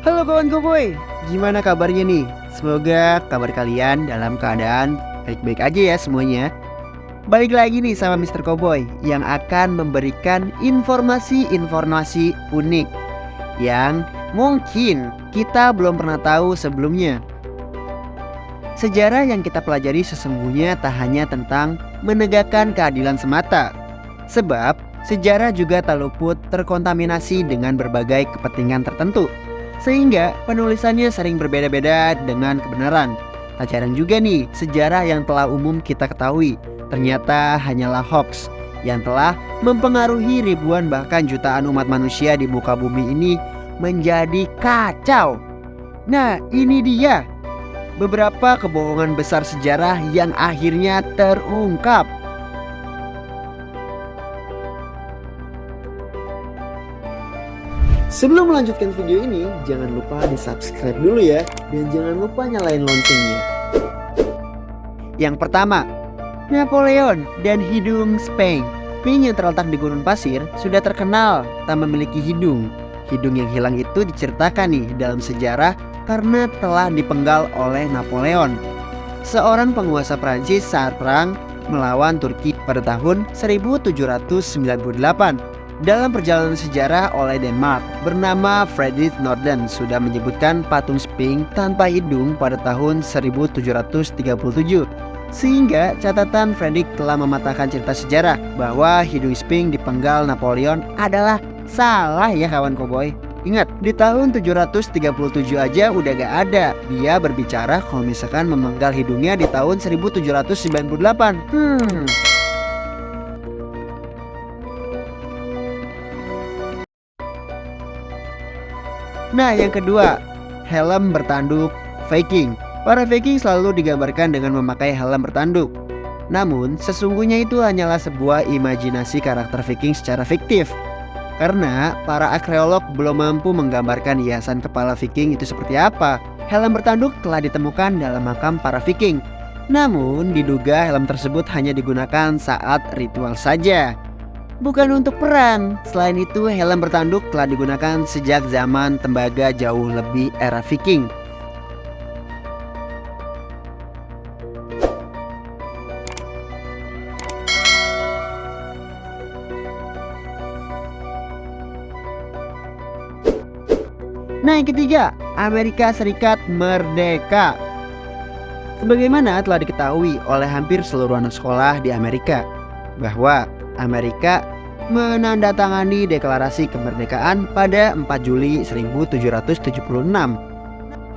Halo kawan Koboy, gimana kabarnya nih? Semoga kabar kalian dalam keadaan baik-baik aja ya semuanya. Balik lagi nih sama Mr. Koboy yang akan memberikan informasi-informasi unik yang mungkin kita belum pernah tahu sebelumnya. Sejarah yang kita pelajari sesungguhnya tak hanya tentang menegakkan keadilan semata. Sebab sejarah juga tak luput terkontaminasi dengan berbagai kepentingan tertentu. Sehingga penulisannya sering berbeda-beda dengan kebenaran. Tak jarang juga nih sejarah yang telah umum kita ketahui ternyata hanyalah hoax yang telah mempengaruhi ribuan bahkan jutaan umat manusia di muka bumi ini menjadi kacau. Nah, ini dia beberapa kebohongan besar sejarah yang akhirnya terungkap. Sebelum melanjutkan video ini, jangan lupa di-subscribe dulu ya. Dan jangan lupa nyalain loncengnya. Yang pertama, Napoleon dan hidung Sphinx. Sphinx yang terletak di gurun pasir sudah terkenal tak memiliki hidung. Hidung yang hilang itu diceritakan nih dalam sejarah karena telah dipenggal oleh Napoleon, seorang penguasa Prancis saat perang melawan Turki pada tahun 1798. Dalam perjalanan sejarah oleh Denmark bernama Frederik Norden sudah menyebutkan patung Sphinx tanpa hidung pada tahun 1737. Sehingga catatan Frederik telah mematahkan cerita sejarah bahwa hidung Sphinx dipenggal Napoleon adalah salah ya kawan Koboy. Ingat, di tahun 737 aja udah gak ada. Dia berbicara kalau misalkan memenggal hidungnya di tahun 1798. Nah, yang kedua, helm bertanduk Viking. Para Viking selalu digambarkan dengan memakai helm bertanduk. Namun, sesungguhnya itu hanyalah sebuah imajinasi karakter Viking secara fiktif. Karena para arkeolog belum mampu menggambarkan hiasan kepala Viking itu seperti apa. Helm bertanduk telah ditemukan dalam makam para Viking. Namun, diduga helm tersebut hanya digunakan saat ritual saja, bukan untuk perang. Selain itu, helm bertanduk telah digunakan sejak zaman tembaga jauh lebih era Viking. Nah, yang ketiga, Amerika Serikat merdeka. Sebagaimana telah diketahui oleh hampir seluruh anak sekolah di Amerika, bahwa Amerika menandatangani deklarasi kemerdekaan pada 4 Juli 1776.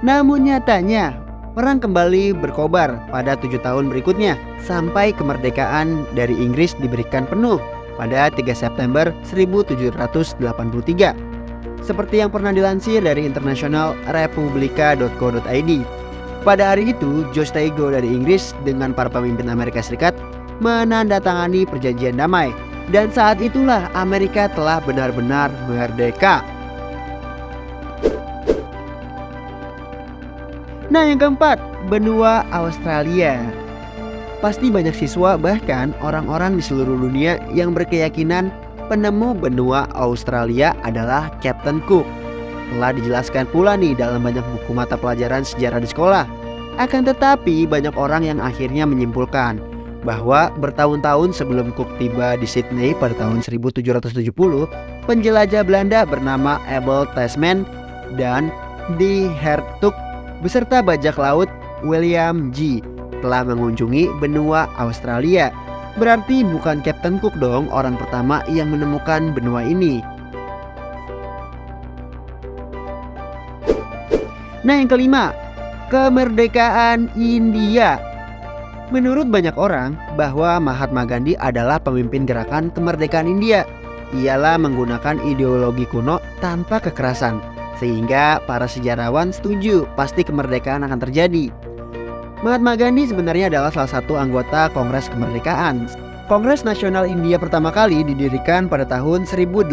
Namun nyatanya perang kembali berkobar pada 7 tahun berikutnya sampai kemerdekaan dari Inggris diberikan penuh pada 3 September 1783. Seperti yang pernah dilansir dari international republika.co.id. Pada hari itu, George Tago dari Inggris dengan para pemimpin Amerika Serikat menandatangani perjanjian damai. Dan saat itulah Amerika telah benar-benar merdeka. Nah, yang keempat, benua Australia. Pasti banyak siswa bahkan orang-orang di seluruh dunia yang berkeyakinan penemu benua Australia adalah Captain Cook. Telah dijelaskan pula nih dalam banyak buku mata pelajaran sejarah di sekolah. Akan tetapi banyak orang yang akhirnya menyimpulkan bahwa bertahun-tahun sebelum Cook tiba di Sydney pada tahun 1770, penjelajah Belanda bernama Abel Tasman dan De Hertog beserta bajak laut William G. telah mengunjungi benua Australia. Berarti bukan Captain Cook dong orang pertama yang menemukan benua ini. Nah, yang kelima, kemerdekaan India. Menurut banyak orang bahwa Mahatma Gandhi adalah pemimpin gerakan kemerdekaan India. Ialah menggunakan ideologi kuno tanpa kekerasan, sehingga para sejarawan setuju pasti kemerdekaan akan terjadi. Mahatma Gandhi sebenarnya adalah salah satu anggota Kongres Kemerdekaan. Kongres Nasional India pertama kali didirikan pada tahun 1885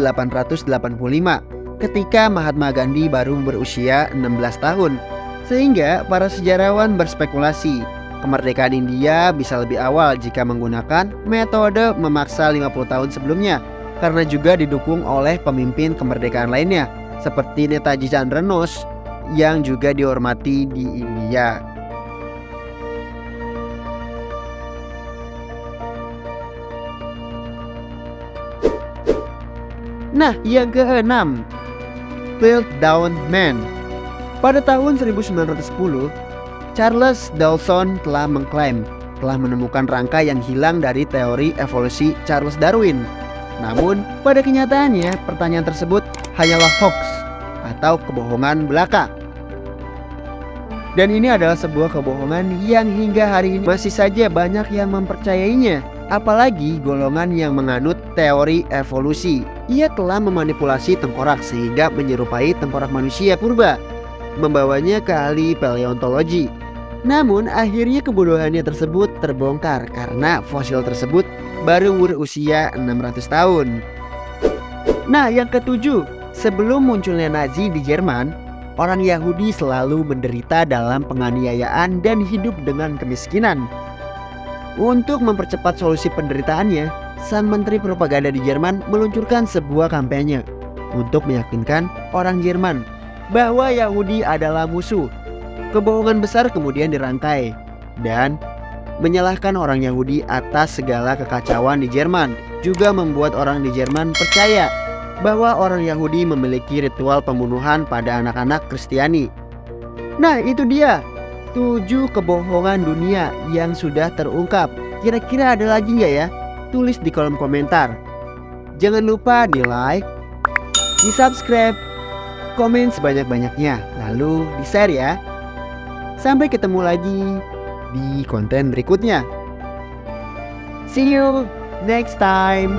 ketika Mahatma Gandhi baru berusia 16 tahun. Sehingga para sejarawan berspekulasi kemerdekaan India bisa lebih awal jika menggunakan metode memaksa 50 tahun sebelumnya, karena juga didukung oleh pemimpin kemerdekaan lainnya seperti Netaji Chandra Bose, yang juga dihormati di India. Nah, yang keenam, Piltdown Man. Pada tahun 1910, Charles Dawson telah menemukan rangka yang hilang dari teori evolusi Charles Darwin. Namun, pada kenyataannya pertanyaan tersebut hanyalah hoax atau kebohongan belaka. Dan ini adalah sebuah kebohongan yang hingga hari ini masih saja banyak yang mempercayainya. Apalagi golongan yang menganut teori evolusi. Ia telah memanipulasi tengkorak sehingga menyerupai tengkorak manusia purba, membawanya ke ahli paleontologi. Namun akhirnya kebodohannya tersebut terbongkar karena fosil tersebut baru berusia 600 tahun. Nah, yang ketujuh, sebelum munculnya Nazi di Jerman, orang Yahudi selalu menderita dalam penganiayaan dan hidup dengan kemiskinan. Untuk mempercepat solusi penderitaannya, sang menteri propaganda di Jerman meluncurkan sebuah kampanye untuk meyakinkan orang Jerman bahwa Yahudi adalah musuh. Kebohongan besar kemudian dirangkai dan menyalahkan orang Yahudi atas segala kekacauan di Jerman, juga membuat orang di Jerman percaya bahwa orang Yahudi memiliki ritual pembunuhan pada anak-anak Kristiani. Nah, itu dia 7 kebohongan dunia yang sudah terungkap. Kira-kira ada lagi nggak ya? Tulis di kolom komentar. Jangan lupa di like, di subscribe, komen sebanyak-banyaknya, lalu di share ya. Sampai ketemu lagi di konten berikutnya. See you next time.